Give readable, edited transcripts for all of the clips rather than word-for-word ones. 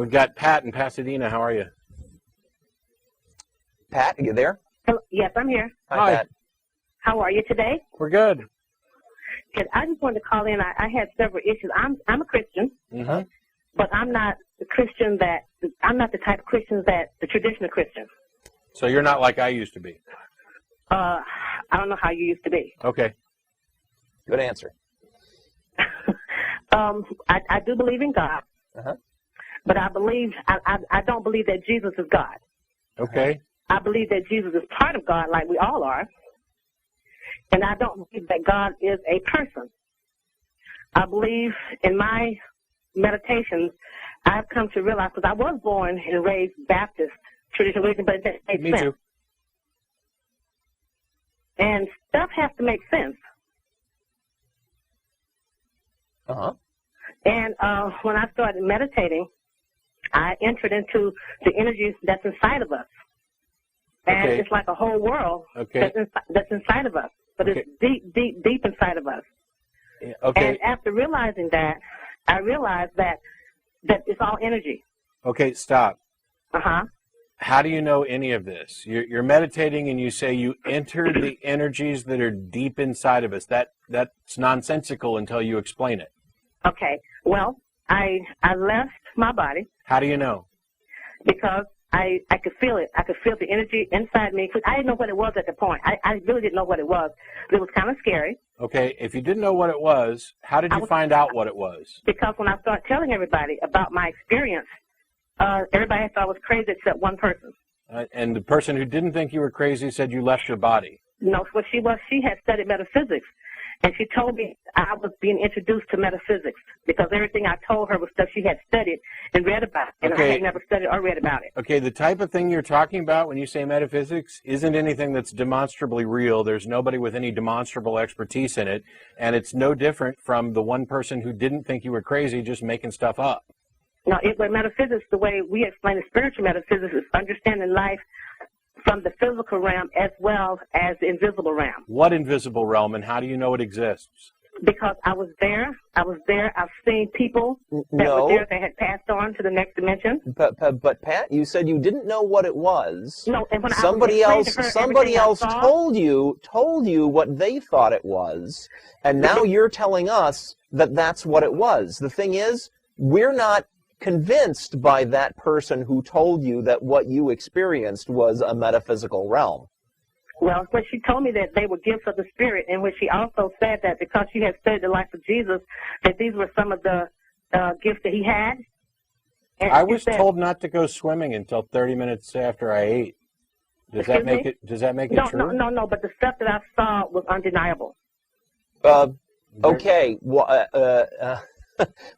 We've got Pat in Pasadena. How are you? Pat, are you there? Hello. Yes, I'm here. Hi. Pat. How are you today? We're good. Good. I just wanted to call in. I had several issues. I'm a Christian, but I'm not the Christian that I'm not the type of Christian that the traditional Christian. So you're not like I used to be. I don't know how you used to be. Okay. Good answer. I do believe in God, but I don't believe that Jesus is God. Okay. I believe that Jesus is part of God, like we all are, and I don't believe that God is a person. I believe in my meditations, I've come to realize, because I was born and raised Baptist traditional religion, but it doesn't make Me sense. too. And stuff has to make sense. And when I started meditating, I entered into the energies that's inside of us. And it's like a whole world that's inside of us. But it's deep, deep, deep inside of us. And after realizing that, I realized that it's all energy. Okay, stop. Uh-huh. How do you know any of this? You're meditating and you say you entered the energies that are deep inside of us. That's nonsensical until you explain it. Okay. Well, I left my body. How do you know? Because I could feel it. I could feel the energy inside me. I didn't know what it was at the point. I really didn't know what it was. But it was kind of scary. Okay, if you didn't know what it was, how did you find out what it was? Because when I started telling everybody about my experience, everybody thought I was crazy except one person. And the person who didn't think you were crazy said you left your body. No, what she had studied metaphysics. And she told me I was being introduced to metaphysics because everything I told her was stuff she had studied and read about. And I had never studied or read about it. Okay, the type of thing you're talking about when you say metaphysics isn't anything that's demonstrably real. There's nobody with any demonstrable expertise in it. And it's no different from the one person who didn't think you were crazy just making stuff up. No, but metaphysics, the way we explain it, spiritual metaphysics is understanding life from the physical realm as well as the invisible realm. What invisible realm, and how do you know it exists? Because I was there. I've seen people that were there that had passed on to the next dimension. But Pat, you said you didn't know what it was. No, and when somebody else told you what they thought it was, and now you're telling us that that's what it was. The thing is, we're not convinced by that person who told you that what you experienced was a metaphysical realm. Well, when she told me that they were gifts of the Spirit, and when she also said that because she had studied the life of Jesus, that these were some of the gifts that he had. And I was told not to go swimming until 30 minutes after I ate. Does that make it true? No, but the stuff that I saw was undeniable. Okay.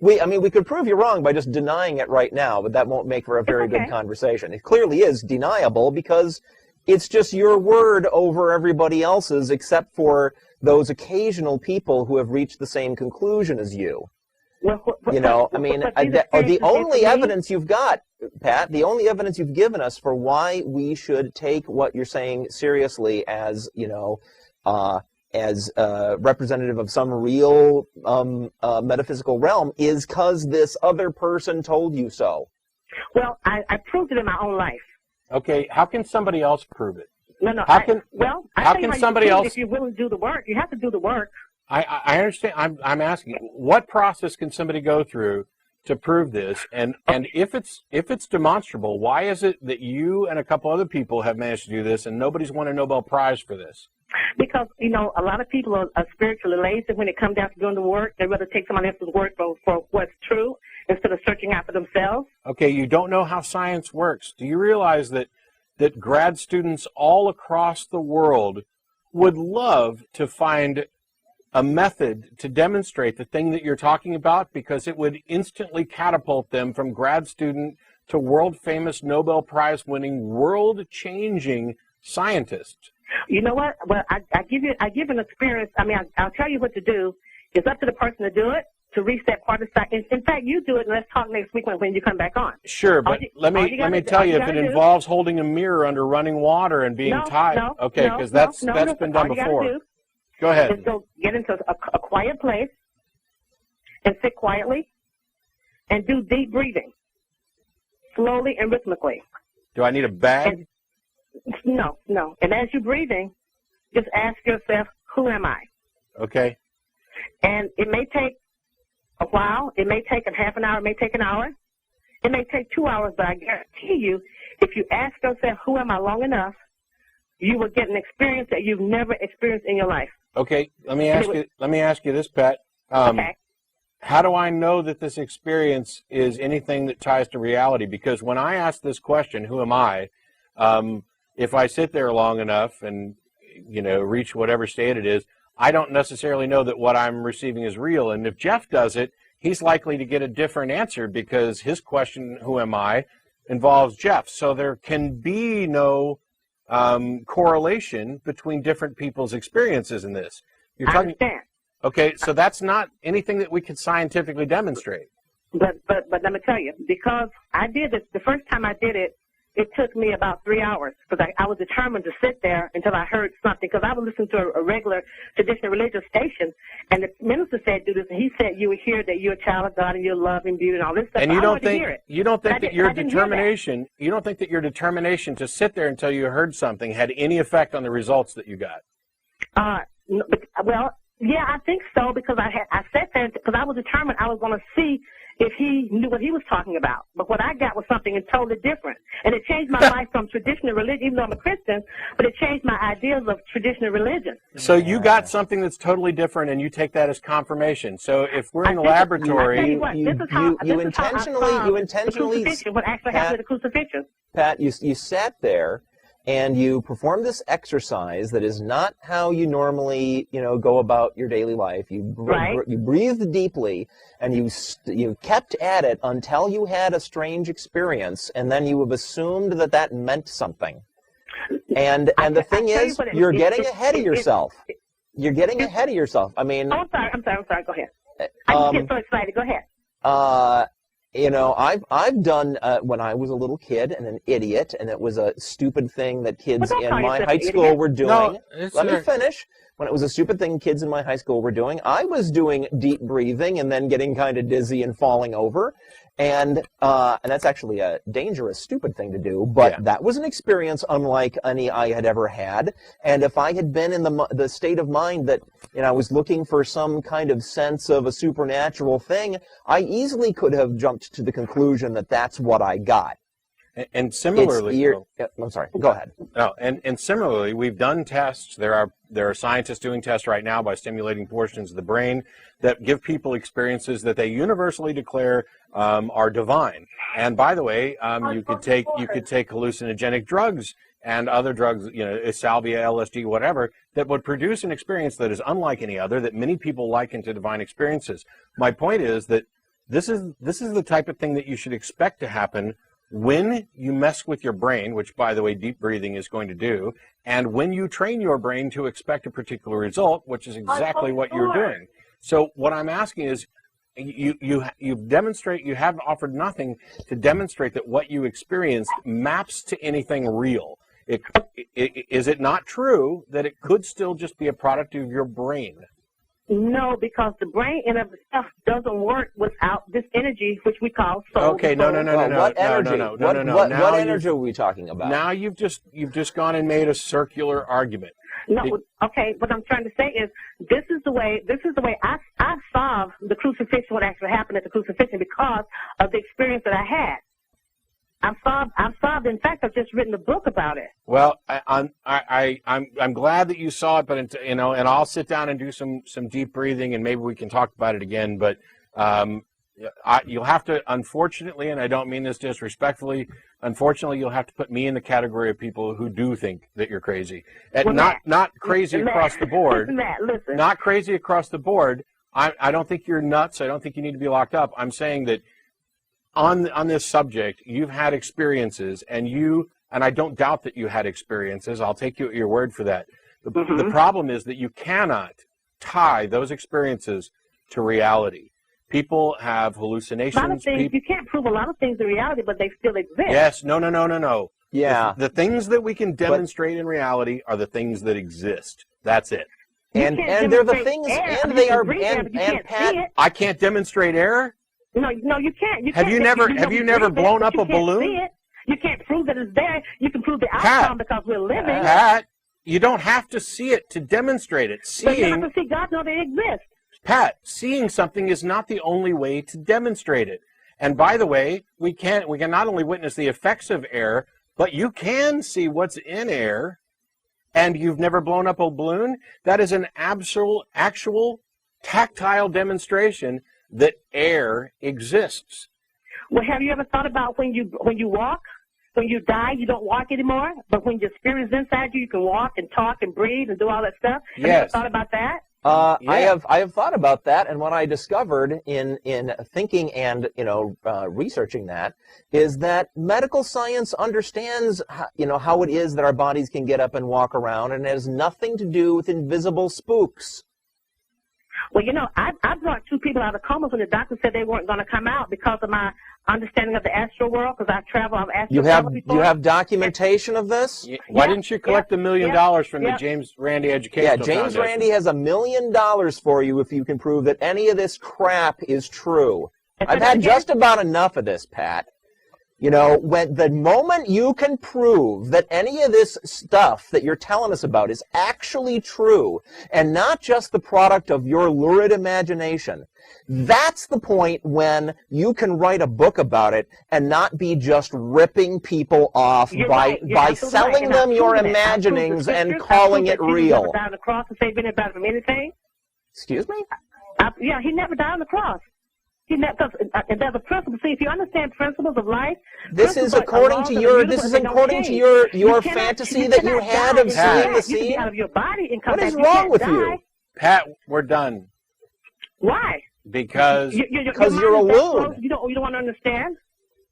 We could prove you wrong by just denying it right now, but that won't make for a very good conversation. It clearly is deniable because it's just your word over everybody else's, except for those occasional people who have reached the same conclusion as you. The only evidence you've got, Pat, the only evidence you've given us for why we should take what you're saying seriously as, as representative of some real metaphysical realm is because this other person told you so. Well, I proved it in my own life. Okay, how can somebody else prove it? How can somebody else? If you're willing to do the work, you have to do the work. I understand. I'm asking, what process can somebody go through to prove this? And if it's demonstrable, why is it that you and a couple other people have managed to do this and nobody's won a Nobel Prize for this? Because, a lot of people are spiritually lazy when it comes down to doing the work. They'd rather take someone else's work for what's true instead of searching out for themselves. Okay, you don't know how science works. Do you realize that grad students all across the world would love to find a method to demonstrate the thing that you're talking about because it would instantly catapult them from grad student to world-famous Nobel Prize-winning, world-changing scientists? You know what? Well, I give an experience. I'll tell you what to do. It's up to the person to do it, to reach that part of science. In fact, you do it, and let's talk next week when you come back on. Sure, but let me tell you, if it involves holding a mirror under running water and being tied, because that's been done before. Go ahead. Just go get into a quiet place and sit quietly and do deep breathing. slowly and rhythmically. Do I need a bag? No. And as you're breathing, just ask yourself, who am I? Okay. And it may take a while. It may take a half an hour. It may take an hour. It may take 2 hours, but I guarantee you, if you ask yourself, who am I long enough, you will get an experience that you've never experienced in your life. Okay. Let me ask you this, Pat. Okay. How do I know that this experience is anything that ties to reality? Because when I ask this question, who am I, if I sit there long enough and, reach whatever state it is, I don't necessarily know that what I'm receiving is real. And if Jeff does it, he's likely to get a different answer because his question, who am I, involves Jeff. So there can be no correlation between different people's experiences in this. I understand. Okay, so that's not anything that we can scientifically demonstrate. But let me tell you, because I did this, the first time I did it, it took me about 3 hours because I was determined to sit there until I heard something, because I was listening to a regular traditional religious station, and the minister said, do this, and he said, you would hear that you're a child of God and you're loved and beauty and all this stuff. And you don't think that your determination, you don't think that your determination to sit there until you heard something had any effect on the results that you got? Well, yeah, I think so, because I sat there because I was determined I was going to see if he knew what he was talking about. But what I got was something totally different. And it changed my life from traditional religion, even though I'm a Christian, but it changed my ideas of traditional religion. So you got something that's totally different, and you take that as confirmation. So if we're in the laboratory... You intentionally... What actually happened to the crucifixion. Pat, you sat there, and you performed this exercise that is not how you normally, go about your daily life. You breathed deeply, and you kept at it until you had a strange experience, and then you have assumed that meant something. And the thing is, you're getting ahead of yourself. You're getting ahead of yourself. I mean... Oh, I'm sorry. Go ahead. I just get so excited. Go ahead. I've done when I was a little kid and an idiot, and it was a stupid thing that kids in my high school were doing. No, Let me finish. When it was a stupid thing kids in my high school were doing, I was doing deep breathing and then getting kind of dizzy and falling over. And that's actually a dangerous, stupid thing to do, but that was an experience unlike any I had ever had. And if I had been in the state of mind that I was looking for some kind of sense of a supernatural thing, I easily could have jumped to the conclusion that that's what I got. And similarly, I'm sorry. Go ahead. No, and similarly, we've done tests. There are scientists doing tests right now by stimulating portions of the brain that give people experiences that they universally declare are divine. And by the way, you could take hallucinogenic drugs and other drugs, salvia, LSD, whatever, that would produce an experience that is unlike any other, that many people liken to divine experiences. My point is that this is the type of thing that you should expect to happen when you mess with your brain, which, by the way, deep breathing is going to do, and when you train your brain to expect a particular result, which is exactly what you're doing. So what I'm asking is, you have offered nothing to demonstrate that what you experienced maps to anything real. Is it not true that it could still just be a product of your brain? No, because the brain in of itself doesn't work without this energy, which we call soul. Okay, no. What energy? What energy are we talking about? Now you've just gone and made a circular argument. No, okay. What I'm trying to say is, this is the way I solved the crucifixion. What actually happened at the crucifixion because of the experience that I had. I've solved. In fact, I've just written a book about it. Well, I'm glad that you saw it, but and I'll sit down and do some deep breathing, and maybe we can talk about it again. But you'll have to, unfortunately, and I don't mean this disrespectfully, unfortunately, you'll have to put me in the category of people who do think that you're crazy. Not crazy across the board. Listen. Not crazy across the board. I don't think you're nuts. I don't think you need to be locked up. I'm saying that on this subject, you've had experiences, and I don't doubt that you had experiences. I'll take you at your word for that. The problem is that you cannot tie those experiences to reality. People have hallucinations. A lot of things, you can't prove a lot of things in reality, but they still exist. Yes, no. Yeah. The things that we can demonstrate in reality are the things that exist. That's it. And they're the things, and they are, and Pat, I can't demonstrate air? No, you can't. Have you never blown up a balloon? You can't prove that it's there. You can prove the outcome because we're living. Pat, you don't have to see it to demonstrate it. But you have to see God know they exist. Pat, seeing something is not the only way to demonstrate it. And by the way, we can not only witness the effects of air, but you can see what's in air. And you've never blown up a balloon? That is an actual tactile demonstration that air exists. Well, have you ever thought about when you walk? When you die, you don't walk anymore, but when your spirit is inside you, you can walk and talk and breathe and do all that stuff. Have you ever thought about that? Yeah. I have thought about that, and what I discovered in thinking and researching that is that medical science understands how it is that our bodies can get up and walk around, and it has nothing to do with invisible spooks. Well, I brought 2 people out of comas when the doctor said they weren't going to come out because of my understanding of the astral world, because I travel. I've astral traveled before. You have documentation of this? Why didn't you collect $1 million from the James Randi Educational James Foundation? Randi has $1 million for you if you can prove that any of this crap is true. I've had just about enough of this, Pat. When the moment you can prove that any of this stuff that you're telling us about is actually true and not just the product of your lurid imagination, that's the point when you can write a book about it and not be just ripping people off by selling them your imaginings and calling it real. He never died on the cross to save anybody from anything. Excuse me? Yeah, he never died on the cross. And there's a principle. See, if you understand principles of life, this is according to your fantasy that you had of seeing the scene. Out of your body and what is wrong with you, Pat? We're done. Why? Because you're a loon. You don't want to understand.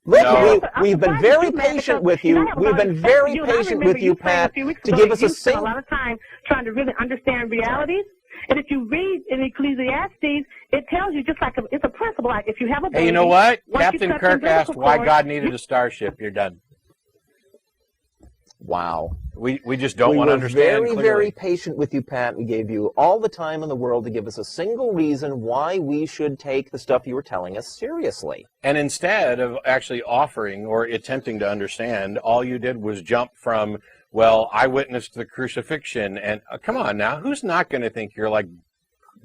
Look, we've been very patient with you. We've been very patient with you, Pat, to give us a spent a lot of time trying to really understand realities. And if you read in Ecclesiastes, it tells you just like it's a principle. Like if you have a baby, hey, you know what? Captain Kirk asked why God needed a starship. You're done. Wow. We just don't want to understand. We were very patient with you, Pat. We gave you all the time in the world to give us a single reason why we should take the stuff you were telling us seriously. And instead of actually offering or attempting to understand, all you did was jump from, well, I witnessed the crucifixion, and come on now, who's not going to think you're like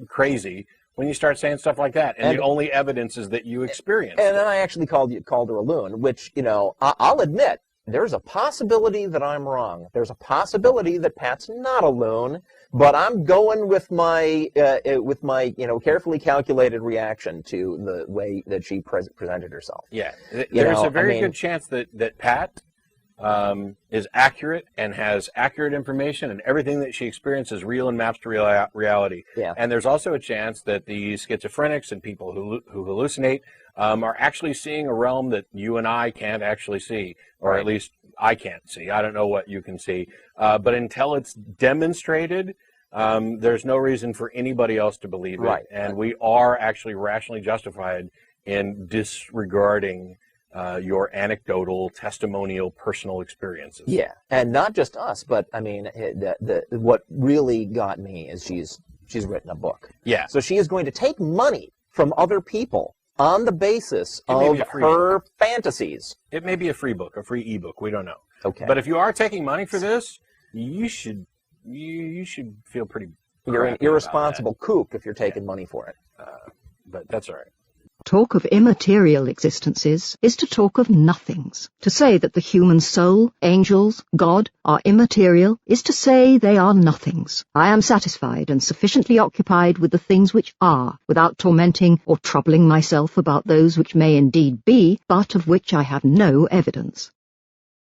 crazy when you start saying stuff like that? And the only evidence is that you experienced. And then I actually called her a loon, which I'll admit. There's a possibility that I'm wrong. There's a possibility that Pat's not a loon, but I'm going with my carefully calculated reaction to the way that she presented herself. Yeah, there's a very good chance that Pat is accurate and has accurate information, and everything that she experiences is real and maps to reality. Yeah. And there's also a chance that the schizophrenics and people who hallucinate are actually seeing a realm that you and I can't actually see, or at least I can't see. I don't know what you can see. But until it's demonstrated, there's no reason for anybody else to believe it. And we are actually rationally justified in disregarding your anecdotal, testimonial, personal experiences. Yeah, and not just us, but I mean, what really got me is she's written a book. Yeah. So she is going to take money from other people on the basis of her fantasies. It may be a free book, a free ebook. We don't know. Okay. But if you are taking money for this, you should feel pretty. You're an irresponsible kook if you're taking money for it. But that's all right. Talk of immaterial existences is to talk of nothings. To say that the human soul, angels, God are immaterial is to say they are nothings. I am satisfied and sufficiently occupied with the things which are, without tormenting or troubling myself about those which may indeed be, but of which I have no evidence.